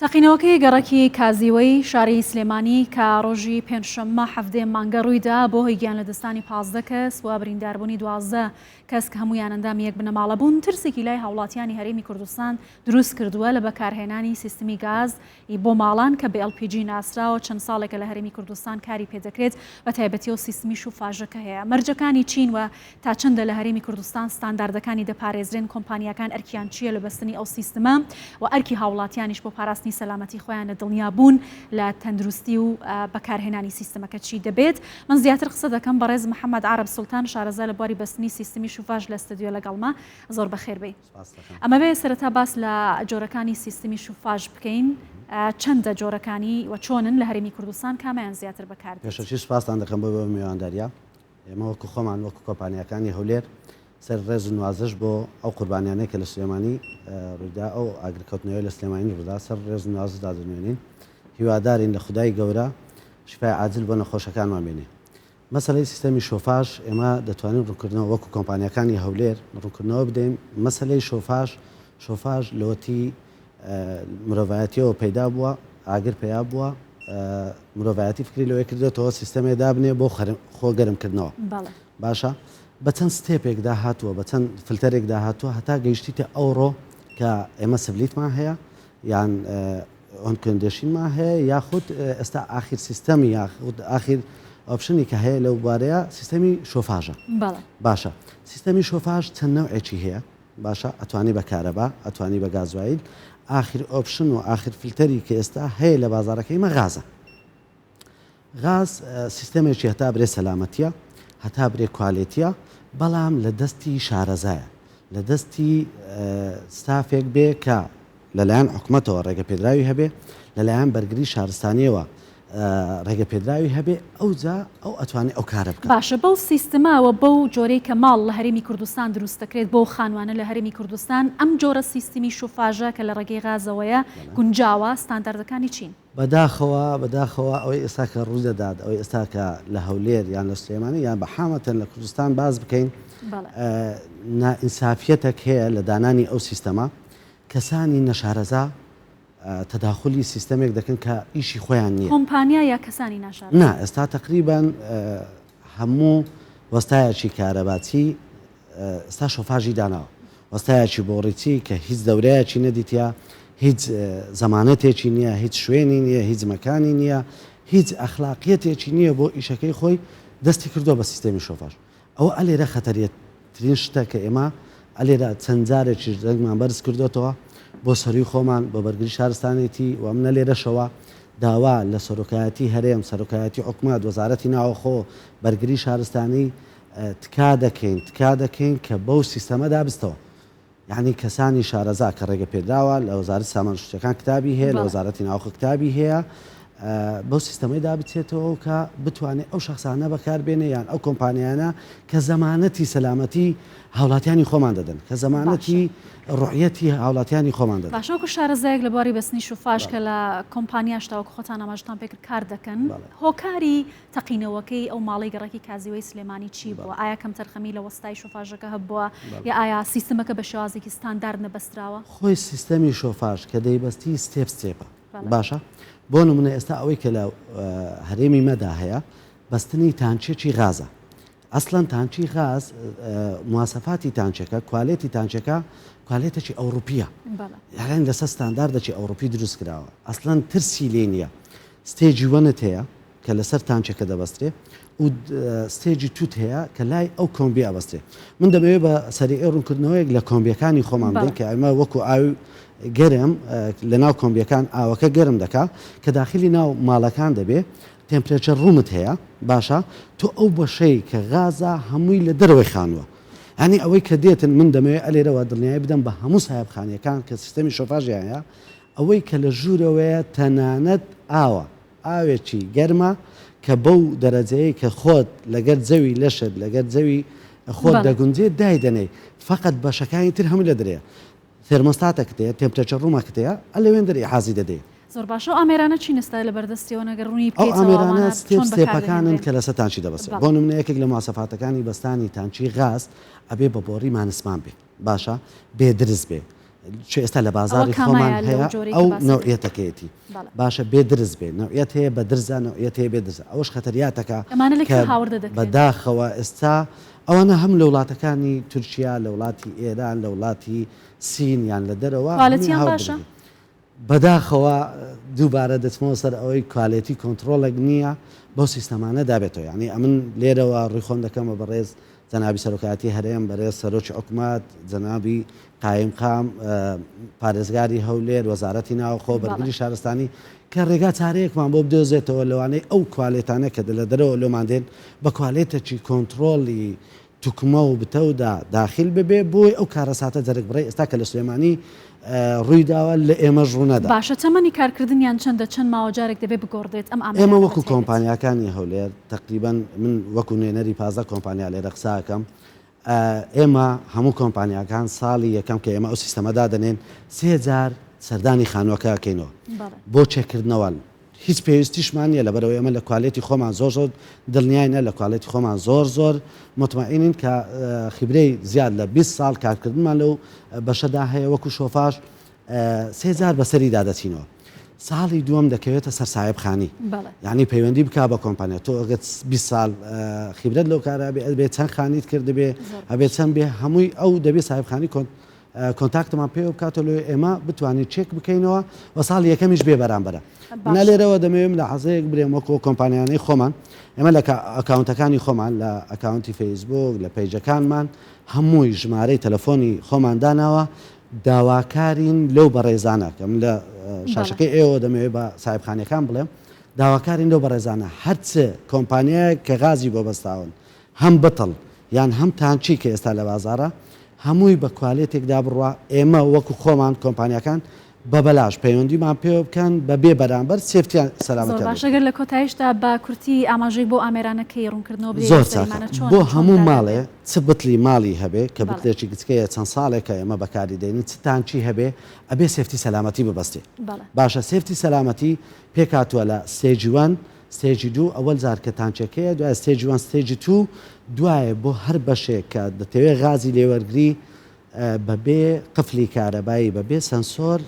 تەقینەوەکەی گەڕەکی کازیوەی شاری سلێمانی کە ڕۆژی پێنجشەممە 17 مانگە ڕوویدا بۆ هۆی گیانلەدەستانی 15 کەس و برینداربوونی 12 کەس کە هەمویان ئەندامی یەک بنەماڵە بوون ترسێکی لای هاوڵاتیانی هەرێمی کوردستان دروست کردووە لە بەکارهێنانی سیستمی گاز بۆ ماڵان کە بە LPG ناسراوە چەند ساڵێکە لە هەرێمی کوردستان کاری پێدەکرێت بە تایبەتیەوە سیستمی شوفاژەکە هەیە. مەرجەکانی چین و تا چەندە لە هەرێمی کوردستان ستانداردەکانی دەپارێزرێن کۆمپانیەکان ئەرکیان چییە لە بەستنی ئەو سیستمە و ئەرکی هاوڵاتیانیش بۆ پاراستنی سەلامەتی خۆیان لە دڵنیا بوون لە تەندروستی و بەکارهێنانی سیستمەکە چی دەبێت. من زیاتر قسە دەکەم بەڕێز محەممەد عرب سولتان شارەزا لە بواری بەستنی سیستمی شوفاژ لە ستودیۆ لەگەڵما. زۆر بەخێر بێ. ئەمە بێ سەرەتا باس لە جۆرەکانی سیستمی شوفاژ بکەین. چەندە جۆرەکانی و چۆنن لە هەرێمی کوردستان کامیان زیاتر بەکاردێت؟ پێشەکی سوپاسان دەکەم بۆ میوانداریا. ئێمە وەکو خۆمان وەکو کۆمپانیەکانی هەولێر سەر ڕێز و نوازش بۆ ئەو قوربانیانەی کە لە سلێمانی ڕوویدا ئەو ئاگرکەوتنەوەی لە سلێمانی ڕوودا سەر ڕێز و نوازدا دەنوێنین. هیوادارین لە خودای گەورە شفای عاجل بۆ نەخۆشەکانمان بێنێ. مەسەلەی سیستەمی شۆفاژ ئێمە دەتوانین ڕوونکردنەوە وەکو کۆمپانیەکانی هەولێر ڕوونکردنەوە بدەین. مەسەلەی شۆفاژ لەوەتی مرۆڤایەتیەوە پەیدا بووە، ئاگر پێیا بووە، مرۆڤایەتی فکری لەوەی کردێتەوە سیستەمێ دابنێ بۆ خۆ گەرمکردنەوە. باشە بە چەند ستێپێکدا هاتووە، بە چەند فلتەرێکدا هاتووە هەتا گەیشتیتە ئەوڕۆ کە ئێمە سبلیتمان هەیە یان ئۆن کۆندیشنمان هەیە یاخود ئێستا ئاخر سیستەمی یاخود ئاخر ئۆپشنی کە هەیە لەو بارەیە سیستەمی شۆفاژە. باشە سیستەمی شۆفاژ چەند نەوعێکی هەیە. باشە ئەتوانی بە کارەبا، ئەتوانی بە گازوایل. آخر ئۆپشن و آخر فلتەری کە ئێستا هەیە لە بازارەکەیمە غازە. غاز سیستەمێکی هەتا برێ سەلامەتیە، هەتا برێ کوالێتیە، بەڵام لە دەستی شارەزایە، لە دەستی ستافێک بێ کە لەلایەن حکوومەتەوە ڕێگەپێدراوی هەبێ، لەلایەن بەرگری شارستانیەوە ڕێگەپێدراوی هەبێ، ئەوجا ئەو ئەتوانێت ئەو کارە بکات. باشە بەو سیستماوە بەو جۆرەی کە ماڵ لە هەرێمی کوردستان دروست دەکرێت بۆ خانوانە لە هەرێمی کوردستان ئەم جۆرە سیستمی شوفاژە کە لە ڕێگەی غازەوەیە گونجاوە ستانداردەکانی چین؟ بەداخەوە ئەوەی ئێستا کە ڕووی دەدات ئەوەی ئێستا کە لە هەولێر یان لە سلێمانی یان بە حامەتەن لە کوردستان باز بکەین نائینسافیەتێک هەیە لە دانانی ئەو سیستەمە. کەسانی نەشارەزا تەداخلی سیستەمێک دەکەن کە ئیشی خۆیان نییە. کۆمپانیا یا کەسانی ناشار؟ نا ئێستا تقریبان هەموو وەستایەکی کارەباچی ئێستا شۆفاژی داناوە. وەستایەکی بۆ ڕیچی کە هیچ دەورەیەکی نەدیتە، هیچ زەمانەتێکی نییە، هیچ شوێنی نییە، هیچ مەکانی نییە، هیچ ئەخلاقیەتێکی نییە بۆ ئیشەکەی خۆی دەستی کردووە بە سیستەمی شۆفاژ. ئەوە ئەلێرە خەتەریەترین شتە کە ئێمە ئەلێرە چەند جارێکی ڕێگمان بەرز کردوێتەوە بۆ سەروی خۆمان بە بەرگری شارستانێتی و ئەمنە لێرەشەوە داوا لە سەرۆکایەتی هەرێم، سەرۆکایەتی حکوومەت، وەزارەتی ناوەخۆ، بەرگری شارستانی تکا دەکەین کە بەو سیستەمەدا بستەوە. یعنی کەسانی شارەزا کە ڕێگە پێدراوە لە وەزارەتی سامانشتەکان کتابی هەیە، لە وەزارەتی ناوەخۆ کتابی هەیە، بەو سیستەمەیدا بچێتەوە کە بتوانێت ئەو شخصانە بەکاربێنێ یان ئەو کۆمپانیانە کە زەمانەتی سەلامەتی هاوڵاتیانی خۆمان دەدەن، کە زەمانەتی ڕوعەتی هاوڵاتیانی خۆمان دەدەن. باشەوەکو شارەزایەک لە بواری بەستنی شوفاژ کە لە کۆمپانیاشتاوەکو خۆتان ئاماژتان پێکرد کار دەکەن، هۆکاری تەقینەوەکەی ئەو ماڵی گەڕەکی کازیوەی سلێمانی چی بووە؟ ئایا کەم تەرخەمی لە وەستای شوفاژەکە هەبووە یا ئایا سیستمەکە بە شێوازێکی ستاندارد نەبەستراوە؟ خۆی سیستەمی شۆفاژ کە دەیبەستی ستێپە. باشە بۆ نمونە ئێستا ئەوەی کە لە هەرێمی مەدا هەیە بەستنی تانچێکی غازە. ئەسڵەن تانچی غاز مواسەفاتی تانچەکە، کوالێتی تانچەکە کوالێتێکی ئەوروپیە، یان لەسەر ستانداردێکی ئەوروپی دروست کراوە. ئەسڵەن ترسی لێ نییە. ستێجی وەنت هەیە کە لەسەر تانچەکە دەبەسترێ و ستێجی توت هەیە کە لای ئەو کۆمبی ئەبەسترێ. من دەبێت بە سەریع ڕوونکردنەوەیەک لە کۆمبیەکانی خۆمان بدەین کە ئەمە وەکو ئاوی گەرم لە ناو کۆمبیەکان ئاوەکە گەرم دەکا کە داخلی ناو ماڵەکان دەبێت تمپرێچەر ڕوومت هەیە. باشە تۆ ئەو بەشەی کە غازە هەمووی لە دەرەوەی خانووە. ینی ئەوەی کە دێتن من دەمەوێت ئەلێرەوە دڵنیایی بدەم بە هەموو ساحێبخانیەکان کە سیستەمی شۆفاژیانە ئەوەی کە لە ژوورەوەیە تەنانەت ئاوێکی گەرمە کە بەو دەرەجەیە کە خۆت لەگەر جەوی لەشت لەگەر جەوی خۆت دەگونجێت دایدەنێ فقط بەشەکانی تر هەموو لە درەیە. تێرمۆستاتەکەتەیە تمپرێچەر ڕوومەکەتەیە ئەلەوێن دەری حازی دەدەێت. زۆر باشە ئامێرانە چی نستا لە بەردەستیەوە نەگەر ڕوونی ئەو ئامێرانە ستێپەکانن کە لەسەر تانچی دەبەستێت. بۆ نمونە یەکێک لە مواسەفاتەکانی بەستانی تانچی غاز ئەبێ بە بۆڕی مانسمان بێ. باشە بێ درز بێ، چ ئێستا لە بازاری خۆمان هەیە ئەو نوعیەتەکەیەتی باشە بێدرز بێ نوعیەت هەیە بە درزە نوعیەت هەیە بێ درزە ئەوش خەتەریاتەکە بەداخەوە ئێستا ئەوانە هەم لە وڵاتەکانی تورکیا لە وڵاتی ئێران لە وڵاتی سین یان لە دەرەوە بەداخەوە دووبارە دەچمەوە سەر ئەوەی کوالیتی کۆنتترۆلێک نییە بۆ سیستەمانە دابێتەوە یعنی ئەمن لێرەوە ڕوویخۆن دەکەمە بەڕێز جەنابی سەرۆکاتی هەرێم بەڕێز سەرۆکی حکومات جەنابی قایمقام پارێزگاری هەولێر وەزارەتی ناوخۆ بەرگری شارستانی کە ڕێگا چارەیەکمان بۆ بدۆزێتەوە لەوانەی ئەو کوالێتانە کە لە دەرەوە لۆمان دێن بە کوالێتێکی کۆنتترۆلی توکمە و بتەودا داخل ببێ بۆی ئەو کارەساتە جەرگ بڕێ ئێستا کە لە سلێمانی ڕوویداوە لە ئێمە ژوونەدا باشە تەمەنی کارکردنیان چەندە چەند ماوەجارێک دەبێت بگۆڕدێت ئێمە وەکو کۆمپانیاکانی هەولێر تقریبان من وەکو نوێنەری 15 کۆمپانیا لێرە قساکەم ئێمە هەموو کۆمپانیاکان ساڵی یەکەم کە ئێمە ئەو سیستەمەدا دەنێن 3000 سەردانی خانووەکەکەینەوە بۆ چێکردنەوە هیچ پێویستیشمان نیە لەبەرەوەی ئەمە لە کوالێتی خۆمان زۆر دڵنیاینە لە کوالێتی خۆمان زۆر مطمئنین کە خیبرەی زیاد لە 20 ساڵ کارکردنمان لەو بەشەدا هەیە وەکو شۆفاژ 3000 بەسەری دادەچینەوە ساڵی دووەم دەکەوێتە سەر ساحێبخانی یعنی پەیوەندی بک بە کۆمپانیا تۆ ئەگەر 20 ساڵ خیبرەت لەو کارە بێت چەند خانیت کرد بێ ئەبێت چەند بێ هەمووی ئەو دەبێت ساحێبخانی کۆنتاکتمان پێ بکاتە لێ ئێمە بتوانێت چێک بکەینەوە و ساڵ یەکەمیش بێ بەرامبەرە نە لێرەوە دەمەوێت لە حەزەیەک برێم وەکو کۆمپانیانەی خۆمان ئێمە لە ئەکاونتەکانی خۆمان لە ئەکاونتی فەیسبوک لە پەیجەکانمان هەمووی ژمارەی تەلەفۆنی خۆمان داناوە داواکارین لەو بەڕێزانە کەم لە شاشەکەی ئێوە دەمەوێت بە ساحێبخانیەکان بڵێم داواکارین لەو بەڕێزانە هەرچە کۆمپانیایە کە غازی بۆ بەستاون هەم بەتڵ یان هەم تانچی کە ئێستا لە بازارە هەمووی بە کوالێتێکدا بڕوا ئێمە وەکو خۆمان کۆمپانیەکان بە بەلاش پەیوەندیمان پێ بکەن بە بێ بەرامبەر سێفتیان سەلامەت باشەگەر لە کۆتایشدا بە کورتی ئاماژەی بۆ ئامێرانەکەی ڕوونکردنەوە زۆر بۆ هەموو ماڵێ چ بتلی ماڵی هەبێ کە بتلێکی گچکەیە چەند ساڵێکە ئێمە بەکاری دێنین چتانچی هەبێ ئەبێ سێفتی سەلامەتی ببەستێ باشە سێفتی سەلامەتی پێکاتووە لە ستێجیوان ستێجی دوو ئەوەل جار کە تانچەکەیە دوای ستێجیوان ستێجی تو دوایە بۆ هەر بەشێک کە دەتەوێت غازی لێوەرگری بەبێ قفلی کارەبایی بەبێ سەنسۆر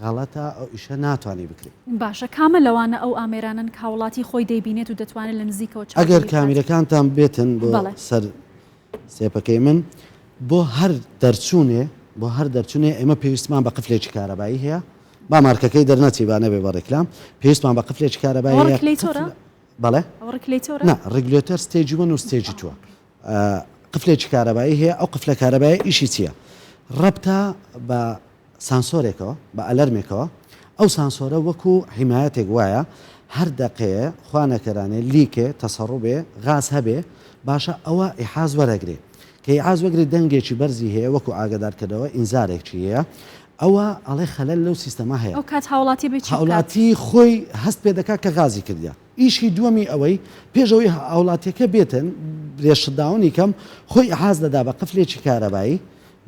غەڵەتە ئەو ئیشە ناتوانانی بکرێت باشە کامە لەوانە ئەو ئامێرانن کاوڵاتی خۆی دەیبینێت و دەتوانێت لە نزیکەوە ئەگەر کامیرەکانتان بێتن بۆ سەر سێپەکەی من بۆ هەر دەرچوونێ ئێمە پێویستمان بە قفلێکی کارەبایی هەیە با مارکەکەی دەرنەچی با نەبێ بە ڕێکلام پێویستمان بە قفلێکی کارەبایی بەڵێ ڕگلێتەر ستێجی وەن و ستێجی تووە قفلێکی کارەبایی هەیە ئەو قفلە کارەبایی ئیشی چییە ڕەبتە بە سانسۆرێکەوە بە ئەلەرمێکەوە ئەو سانسۆرە وەکو حیمایەتێک وایە هەر دەقەیە خوانەکەرانێ لیکێ تەسەڕوبێ غاز هەبێ باشە ئەوە ئیحاز وەرەگرێ کە ئیحاز وەگرێت دەنگێکی بەرزی هەیە وەکو ئاگادارکردەوە ئینزارێکی هەیە ئەوە ئەڵێ خەلەل لەو سیستەما هەیە ئەو کات هاوڵاتی هاوڵاتی خۆی هەست پێ دەکات کە غازی کردیا ئیشی دووەمی ئەوەی پێشەوەی هاوڵاتیەکە بێتن رێشداونی کەم خۆی ئیحاز دەدا بە قفلێکی کارەبایی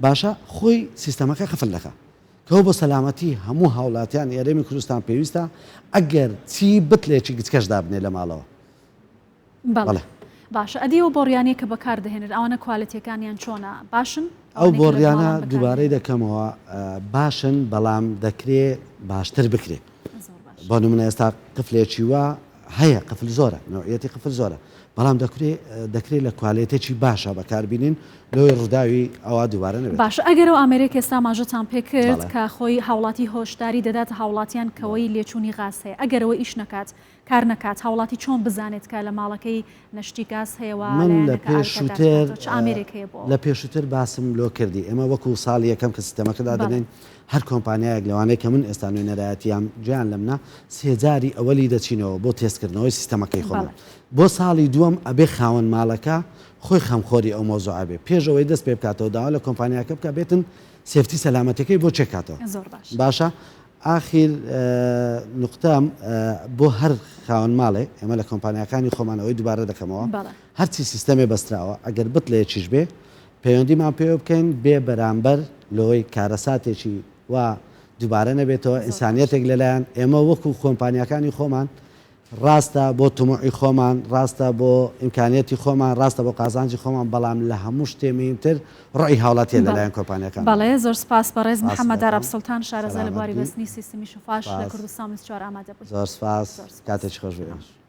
باشە خۆی سیستەمەکە قفل دەکە کەەوە بۆ سەلامەتی هەموو هاوڵاتیان ئێرەمی کوردستان پێویستە ئەگەر چی بتلێکی گچکەش دابنێ لە ماڵەوە باشە ئەدیەوە بۆڕیانەیە کە بەکار دەهێنێت ئەوانە کوالەتیەکانیان چۆنە باشن ئەو بۆڕیانە دووبارەی دەکەمەوە باشن بەڵام دەکرێت باشتر بکرێت بۆ نمونە ئێستا قفلێکی وە هەیە قفل زۆرە نوعیەتی قفل زۆرە بەڵام دەکرێت لە کوالێتێکی باشە بەکاربینین لەوەی ڕووداوی ئەوە دووبارە نەبێت باش ئەگەرەوە ئامریکا ئێستا ماژەتان پێ کرد کە خۆی هاوڵاتی هۆشداری دەداتە هاوڵاتیان کەوەی لێچوونی غاز هەیە ئەگەرەوە ئیش نەکات کار نەکات هاوڵاتی چۆن بزانێت کە لە ماڵەکەی نەشتی گاز هەیەوە من لە پێشووتر باسم لۆ کردی ئێمە وەکو ساڵی یەکەم کە سیستەمەکەدا دەنێن هەر کۆمپانیایەک لەوانەیە کە من ئێستا نوێنەرایەتیان گیان لەمنا سێجاری ئەوەلی دەچینەوە بۆ تێستکردنەوەی سیستەمەکەی خۆمان بۆ ساڵی دووەم ئەبێ خاوەن ماڵەکە خۆی خەمخۆری ئەو مۆزوع بێ پێشەوەی دەست پێ بکاتەوە داوا لە کۆمپانیاکە بکە بێتن سێفتی سەلامەتەکەی بۆ چێکاتەوە باشە ئاخیر نقطەم بۆ هەر خاوەن ماڵێ ئێمە لە کۆمپانیەکانی خۆمانەوەی دووبارە دەکەمەوە هەرچی سیستەمێ بەستراوە ئەگەر بتلێکیش بێ پەیوەندیمان پێ بکەین بێ بەرامبەر لەوەی کارەساتێکی وا دووبارە نەبێتەوە ئینسانیەتێک لەلایەن ئێمە وەکو کۆمپانیەکانی خۆمان ڕاستە بۆ تموعی خۆمان ڕاستە بۆ ئیمکانیەتی خۆمان ڕاستە بۆ قازانجی خۆمان بەڵام لە هەموو شتێمینتر ڕۆی هاوڵاتیە لەلایەن کۆمپانیەکان بەڵێ زۆر سپاس بەڕێز محەممەد عەبدولسەڵتان شارەزای لە بواری بەستنی سیستمی شوفاش لە کوردستان 24 ئامادە بوو زۆر سپاس کاتێکی خۆش بێ.